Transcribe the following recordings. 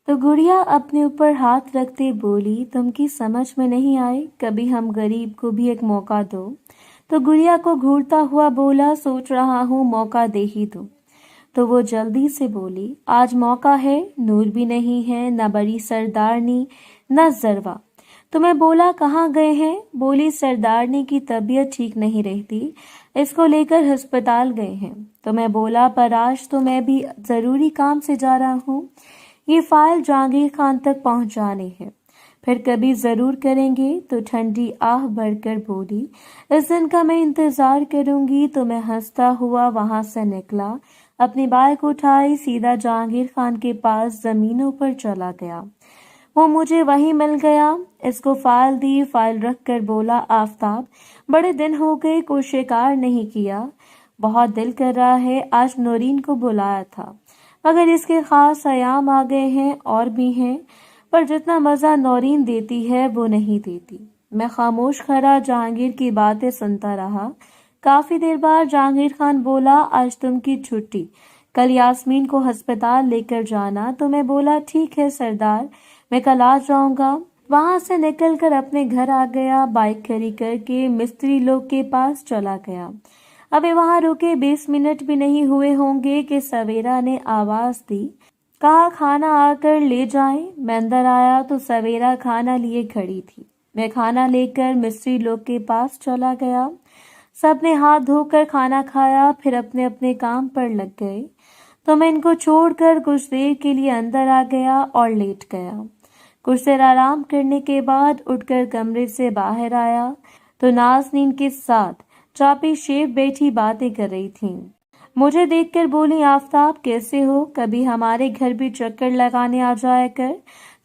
تو गुड़िया अपने ऊपर हाथ रखते बोली, तुम की समझ में नहीं आई, कभी हम गरीब को भी एक मौका दो। तो गुड़िया को घूरता हुआ बोला, सोच रहा हूँ मौका दे ही दो। तो वो जल्दी से बोली, आज मौका है, नूर भी नहीं है, न बड़ी सरदारनी न जरवा। तो मैं बोला, कहाँ गए हैं? बोली, सरदारनी की तबीयत ठीक नहीं रहती, इसको लेकर अस्पताल गए हैं। तो मैं बोला, पर आज तो मैं भी जरूरी काम से जा रहा हूँ, ये फाइल जहांगीर खान तक पहुंचानी है, फिर कभी जरूर करेंगे। तो ठंडी आह भरकर बोली, इस दिन का मैं इंतजार करूंगी। तो मैं हंसता हुआ वहां से निकला, अपनी बाइक उठाई, सीधा जहांगीर खान के पास जमीनों पर चला गया। वो मुझे वहीं मिल गया, इसको फाइल दी, फाइल रख कर बोला, आफताब, बड़े दिन हो गए, कोई शिकार नहीं किया, बहुत दिल कर रहा है, आज नौरीन को बुलाया था, मगर इसके खास अयाम आ गए हैं और भी हैं, पर जितना मजा नौरीन देती है वो नहीं देती। मैं खामोश खड़ा जहांगीर की बातें सुनता रहा। काफी देर बाद जहांगीर खान बोला, आज तुम की छुट्टी, कल यास्मीन को अस्पताल लेकर जाना। तो मैं बोला, ठीक है सरदार, मैं कल आ जाऊंगा। वहां से निकलकर अपने घर आ गया, बाइक खड़ी करके मिस्त्री लोग के पास चला गया। अभी वहां रुके 20 मिनट भी नहीं हुए होंगे कि सवेरा ने आवाज दी, कहा खाना आकर ले जाएं। मैं अंदर आया तो सवेरा खाना लिए खड़ी थी। मैं खाना लेकर मिस्त्री लोग के पास चला गया, सबने हाथ धोकर खाना खाया, फिर अपने अपने काम पर लग गए। तो मैं इनको छोड़कर कुछ देर के लिए अंदर आ गया और लेट गया। कुछ देर आराम करने के बाद उठकर कमरे से बाहर आया तो नाज़नीन के साथ चापी शेफ बैठी बातें कर रही थी। मुझे देखकर बोली, आफताब कैसे हो, कभी हमारे घर भी चक्कर लगाने आ जाया कर।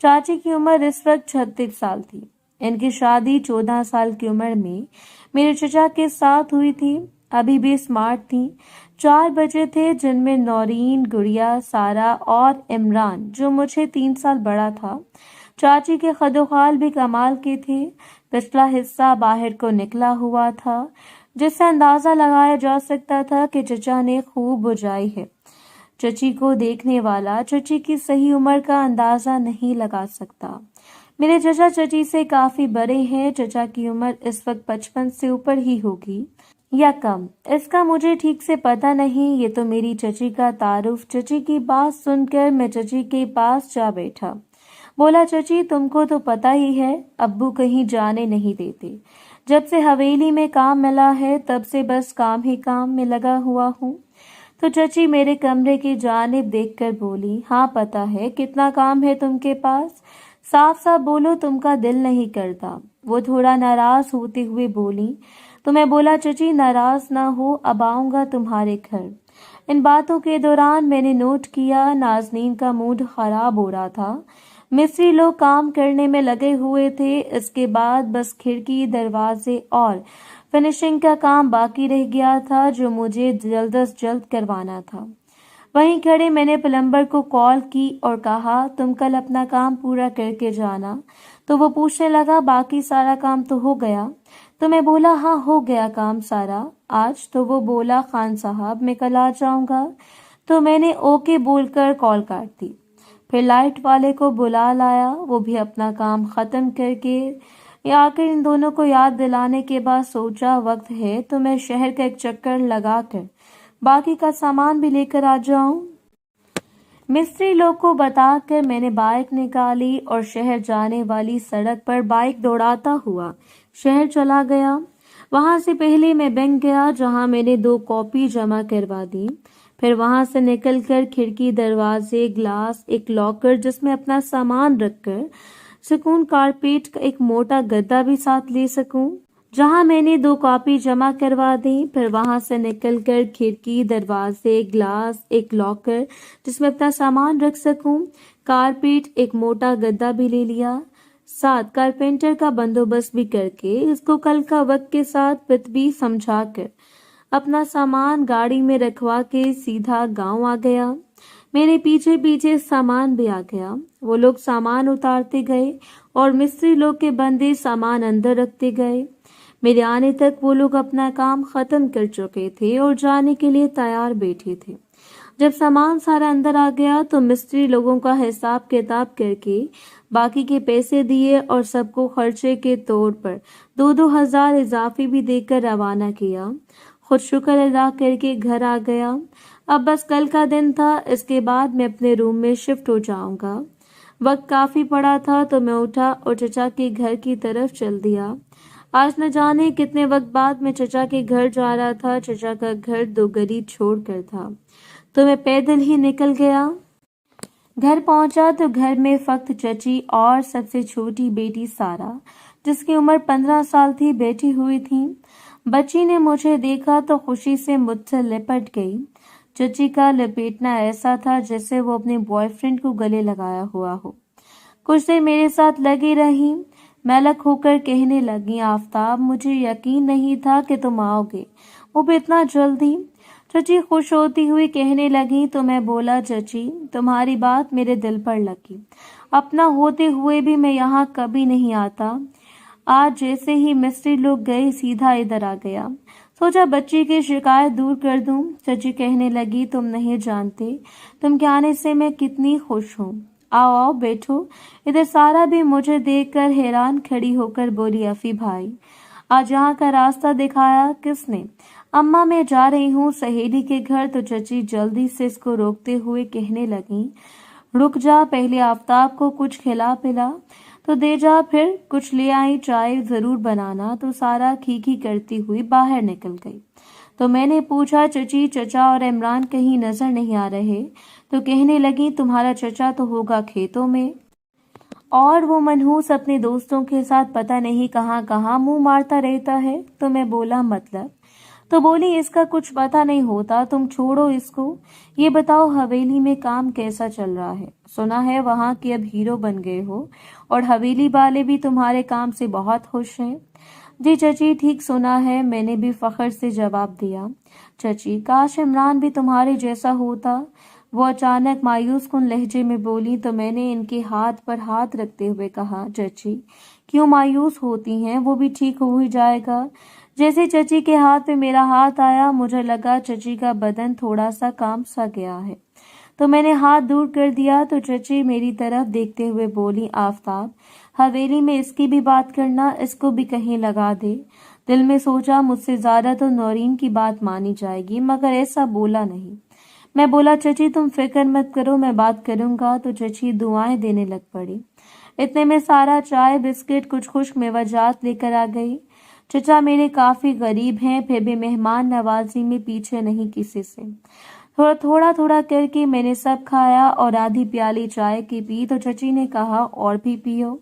चाची की उम्र इस वक्त 36 साल थी। इनकी शादी 14 साल की उम्र में मेरे चचा के साथ हुई थी। अभी भी स्मार्ट थी। 4 बच्चे थे, जिनमें नौरीन, गुड़िया, सारा और इमरान जो मुझे 3 साल बड़ा था। चाची के खदोखाल भी कमाल के थे। पिछला हिस्सा बाहर को निकला हुआ था, जिससे अंदाजा लगाया जा सकता था कि चचा ने खूब बुझाई है। चची को देखने वाला चची की सही उम्र का अंदाजा नहीं लगा सकता। मेरे चचा चची से काफी बड़े हैं। चचा की उम्र इस वक्त 55 से ऊपर ही होगी या कम, इसका मुझे ठीक से पता नहीं। ये तो मेरी चची का तारुफ। चची की बात सुनकर मैं चची के पास जा बैठा। बोला, चची तुमको तो पता ही है, अब्बू कहीं जाने नहीं देते। जब से हवेली में काम मिला है तब से बस काम ही काम में लगा हुआ हूँ। तो चची मेरे कमरे की जानिब देखकर बोली, हाँ पता है, कितना काम है तुमके पास, साफ साफ बोलो, तुमका दिल नहीं करता। वो थोड़ा नाराज होते हुए बोली। तो मैं बोला, चची नाराज ना हो, अब आऊंगा तुम्हारे घर। इन बातों के दौरान मैंने नोट किया नाज़नीन का मूड खराब हो रहा था। मिस्त्री लोग काम करने में लगे हुए थे। इसके बाद बस खिड़की, दरवाजे और फिनिशिंग का काम बाकी रह गया था, जो मुझे जल्द अज जल्द करवाना था। वहीं खड़े मैंने प्लम्बर को कॉल की और कहा, तुम कल अपना काम पूरा करके जाना। तो वो पूछने लगा, बाकी सारा काम तो हो गया? तो मैं बोला, हाँ हो गया काम सारा आज। तो वो बोला, खान साहब मैं कल आ जाऊंगा। तो मैंने ओके बोलकर कॉल काट दी। फिर लाइट वाले को बुला लाया, वो भी अपना काम खत्म करके आकर इन दोनों को याद दिलाने के बाद सोचा वक्त है तो मैं शहर का एक चक्कर लगाकर बाकी का सामान भी लेकर आ जाऊं। मिस्त्री लोग को बताकर मैंने बाइक निकाली और शहर जाने वाली सड़क पर बाइक दौड़ाता हुआ शहर चला गया। वहां से पहले मैं बैंक गया, जहां मैंने 2 कॉपी जमा करवा दी। फिर वहां से निकलकर खिड़की, दरवाजे, ग्लास, एक लॉकर जिसमें अपना सामान रखकर सुकून, कारपेट का एक मोटा गद्दा भी साथ ले सकूं, जहां मैंने 2 कॉपी जमा करवा दी। फिर वहां से निकलकर खिड़की, दरवाजे, ग्लास, एक लॉकर जिसमें अपना सामान रख सकूं, कारपेट, एक मोटा गद्दा भी ले लिया। साथ कारपेंटर का बंदोबस्त भी करके इसको कल का वक्त के साथ पित भी समझा कर अपना सामान गाड़ी में रखवा के सीधा गांव आ गया। मेरे पीछे पीछे सामान भी आ गया। वो लोग सामान उतारते गए और मिस्त्री लोग के बंदे सामान अंदर रखते गए। मेरे आने तक वो लोग अपना काम खत्म कर चुके थे और जाने के लिए तैयार बैठे थे। जब सामान सारा अंदर आ गया तो मिस्त्री लोगों का हिसाब किताब करके बाकी के पैसे दिए और सबको खर्चे के तौर पर 2-2 हज़ार इजाफी भी देकर रवाना किया। खुद शुक्र अदा करके घर आ गया। अब बस कल का दिन था, इसके बाद मैं अपने रूम में शिफ्ट हो जाऊंगा। वक्त काफी पड़ा था तो मैं उठा और चचा के घर की तरफ चल दिया। आज न जाने कितने वक्त बाद मैं चचा के घर जा रहा था। चचा का घर 2 गली छोड़कर था तो मैं पैदल ही निकल गया। घर पहुंचा तो घर में फक्त चची और सबसे छोटी बेटी सारा, जिसकी उम्र 15 साल थी, बैठी हुई थी। बच्ची ने मुझे देखा तो खुशी से मुझसे लिपट गई। चची का लपेटना ऐसा था जैसे वो अपने बॉयफ्रेंड को गले लगाया हुआ हो। कुछ देर मेरे साथ लगी रही। मैलक होकर कहने लगी, आफ्ताब, मुझे यकीन नहीं था कि तुम आओगे, वो भी इतना जल्दी। चची खुश होती हुई कहने लगी तो मैं बोला, चची तुम्हारी बात मेरे दिल पर लगी। अपना होते हुए भी मैं यहाँ कभी नहीं आता। आज जैसे ही मिस्त्री लोग गए सीधा इधर आ गया। सोचा बच्ची की शिकायत दूर कर दूं। चची कहने लगी, तुम नहीं जानते तुम के आने से मैं कितनी खुश हूँ। आओ आओ बैठो। इधर सारा भी मुझे देखकर हैरान खड़ी होकर बोली, अफी भाई आज यहाँ का रास्ता दिखाया किसने? अम्मा मैं जा रही हूँ सहेली के घर। तो चची जल्दी से इसको रोकते हुए कहने लगी, रुक जा, पहले आफ्ताब को कुछ खिला पिला तो दे जा, फिर कुछ ले आई, चाय जरूर बनाना। तो सारा खीखी करती हुई बाहर निकल गई। तो मैंने पूछा, चची चचा और इमरान कहीं नजर नहीं आ रहे? तो कहने लगी, तुम्हारा चचा तो होगा खेतों में और वो मनहूस अपने दोस्तों के साथ पता नहीं कहाँ कहाँ मुंह मारता रहता है। तो मैं बोला, मतलब? तो बोली, इसका कुछ पता नहीं होता, तुम छोड़ो इसको। ये बताओ हवेली में काम कैसा चल रहा है? सुना है वहां के अब हीरो बन गए हो और हवेली वाले भी तुम्हारे काम से बहुत खुश हैं। जी चची ठीक सुना है, मैंने भी फख्र से जवाब दिया। चची काश इमरान भी तुम्हारे जैसा होता, वो अचानक मायूस कुन लहजे में बोली। तो मैंने इनके हाथ पर हाथ रखते हुए कहा, चची क्यों मायूस होती हैं, वो भी ठीक हो ही जाएगा। जैसे चची के हाथ पे मेरा हाथ आया मुझे लगा चची का बदन थोड़ा सा काम सा गया है। तो मैंने हाथ दूर कर दिया तो चची मेरी तरफ देखते हुए बोली, आफ्ताब हवेली में इसकी भी बात करना, इसको भी कहीं लगा दे। दिल में सोचा मुझसे ज्यादा तो नौरीन की बात मानी जाएगी, मगर ऐसा बोला नहीं। मैं बोला, चची तुम फिक्र मत करो, मैं बात करूंगा। तो चची दुआएं देने लग पड़ी। इतने में सारा चाय बिस्किट कुछ खुश्क मेवाजात लेकर आ गई। चचा मेरे काफी गरीब हैं, फिर भी मेहमान नवाजी में पीछे नहीं किसी से। थोड़ा थोड़ा करके मैंने सब खाया और आधी प्याली चाय की पी। तो चची ने कहा, और भी पियो।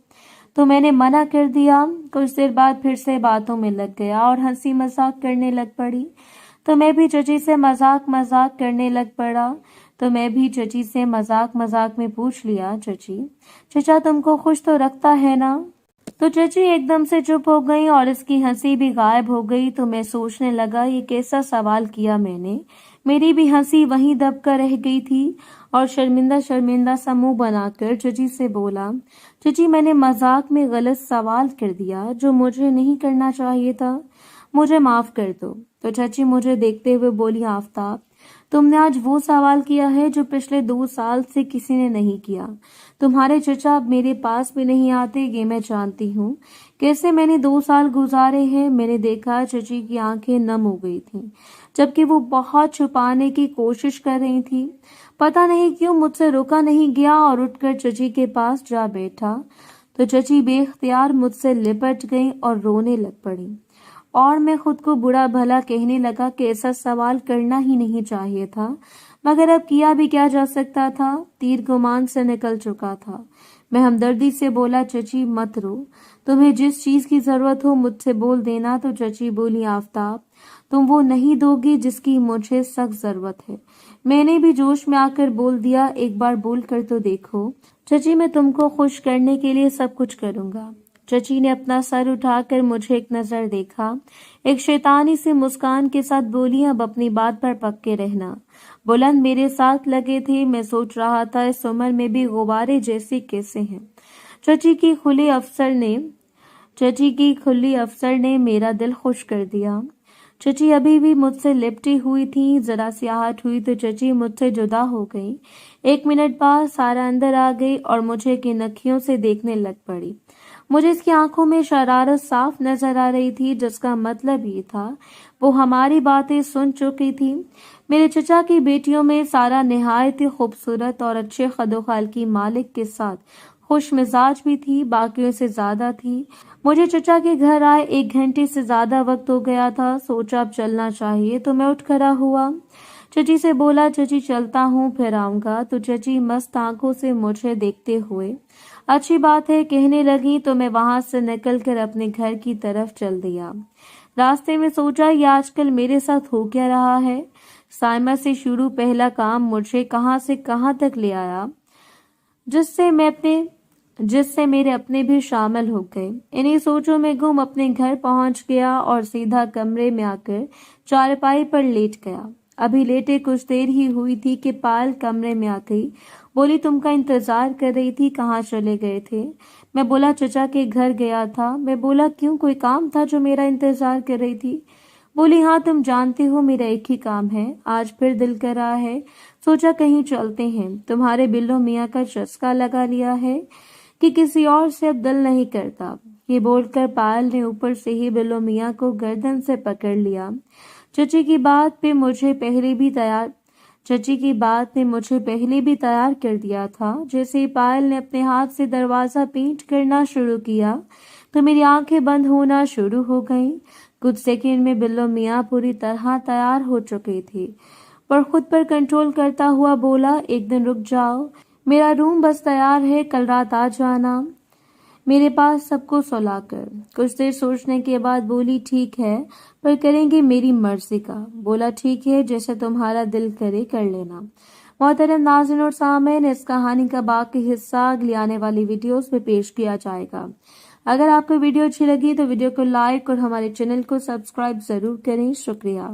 तो मैंने मना कर दिया। कुछ देर बाद फिर से बातों में लग गया और हंसी मजाक करने लग पड़ी। तो मैं भी चची से मजाक करने लग पड़ा। तो मैं भी चची से मजाक में पूछ लिया, चची चचा तुमको खुश तो रखता है ना? तो चची एकदम से चुप हो गई और इसकी हंसी भी गायब हो गई। तो मैं सोचने लगा ये कैसा सवाल किया मैंने। मेरी भी हंसी वहीं दबकर रह गई थी और शर्मिंदा सा मुंह बनाकर चची से बोला, चची मैंने मजाक में गलत सवाल कर दिया जो मुझे नहीं करना चाहिए था, मुझे माफ कर दो। तो चची मुझे देखते हुए बोली, आफ्ताब तुमने आज वो सवाल किया है जो पिछले 2 साल से किसी ने नहीं किया। तुम्हारे चचा अब मेरे पास भी नहीं आते, ये मैं जानती हूँ। कैसे मैंने 2 साल गुजारे हैं। मैंने देखा चची की आंखें नम हो गई थीं, जबकि वो बहुत छुपाने की कोशिश कर रही थी। पता नहीं क्यों मुझसे रोका नहीं गया और उठकर चची के पास जा बैठा। तो चची बेख्तियार मुझसे लिपट गई और रोने लग पड़ी और मैं खुद को बुरा भला कहने लगा कि ऐसा सवाल करना ही नहीं चाहिए था, मगर अब किया भी क्या जा सकता था। तीर गुमान से निकल चुका था। मैं हमदर्दी से बोला, चची मत रो, तुम्हें जिस चीज की जरूरत हो मुझसे बोल देना। तो चची बोली, आफ्ताब तुम वो नहीं दोगी जिसकी मुझे सख्त जरूरत है। मैंने भी जोश में आकर बोल दिया, एक बार बोल कर तो देखो चची, मैं तुमको खुश करने के लिए सब कुछ करूंगा। चची ने अपना सर उठाकर मुझे एक नजर देखा, एक शैतानी सी मुस्कान के साथ बोली, अब अपनी बात पर पक्के रहना। बुलंद मेरे साथ लगे थे। मैं सोच रहा था इस उम्र में भी गुब्बारे जैसे कैसे हैं। चची की खुली अफसर ने मेरा दिल खुश कर दिया। चची अभी भी मुझसे लिपटी हुई थी। जरा सी आहट हुई तो चची मुझसे जुदा हो गई। 1 मिनट बाद सारा अंदर आ गई और मुझे की नखियों से देखने लग पड़ी। मुझे इसकी आंखों में शरारत साफ नजर आ रही थी, जिसका मतलब ये था वो हमारी बातें सुन चुकी थी। मेरे चचा की बेटियों में सारा निहायत ही खूबसूरत और अच्छे कदोखाल की मालिक के साथ खुश मिजाज भी थी, बाकियों से ज्यादा थी। मुझे चचा के घर आए 1 घंटे से ज्यादा वक्त हो गया था। सोचा अब चलना चाहिए तो मैं उठ खड़ा हुआ। चची से बोला, चची चलता हूँ फिर आऊंगा। तो चची मस्त आंखों से मुझे देखते हुए अच्छी बात है कहने लगी, तो मैं वहां से निकलकर अपने घर की तरफ चल दिया। रास्ते में सोचा ये आजकल मेरे साथ हो क्या रहा है। साइमा से शुरू पहला काम मुझे कहां से कहां तक ले आया, जिससे मेरे अपने भी शामिल हो गए। इन्हीं सोचों में गुम अपने घर पहुंच गया और सीधा कमरे में आकर चारपाई पर लेट गया। अभी लेटे कुछ देर ही हुई थी कि पायल कमरे में आ गई। बोली, तुमका इंतजार कर रही थी, कहाँ चले गए थे। मैं बोला, चचा के घर गया था। मैं बोला, क्यों, कोई काम था जो मेरा इंतजार कर रही थी। बोली, हाँ तुम जानते हो मेरा एक ही काम है। आज फिर दिल कर रहा है, सोचा कहीं चलते हैं। तुम्हारे बिल्लो मियाँ का चस्का लगा लिया है कि किसी और से अब दिल नहीं करता। ये बोलकर पायल ने ऊपर से ही बिल्लो मियाँ को गर्दन से पकड़ लिया। चची की बात ने मुझे पहले भी तैयार कर दिया था। जैसे ही पायल ने अपने हाथ से दरवाजा पेंट करना शुरू किया तो मेरी आंखें बंद होना शुरू हो गईं। कुछ सेकंड में बिल्लो मियाँ पूरी तरह तैयार हो चुके थे, पर खुद पर कंट्रोल करता हुआ बोला, एक दिन रुक जाओ, मेरा रूम बस तैयार है, कल रात आ जाना मेरे पास सबको सुलाकर। कुछ देर सोचने के बाद बोली, ठीक है, पर करेंगे मेरी मर्जी का। बोला, ठीक है, जैसे तुम्हारा दिल करे कर लेना। मोहतरम नाज़रीन और सामीन, इस कहानी का बाकी हिस्सा अगली आने वाली वीडियोस में पेश किया जाएगा। अगर आपको वीडियो अच्छी लगी तो वीडियो को लाइक और हमारे चैनल को सब्सक्राइब जरूर करें। शुक्रिया।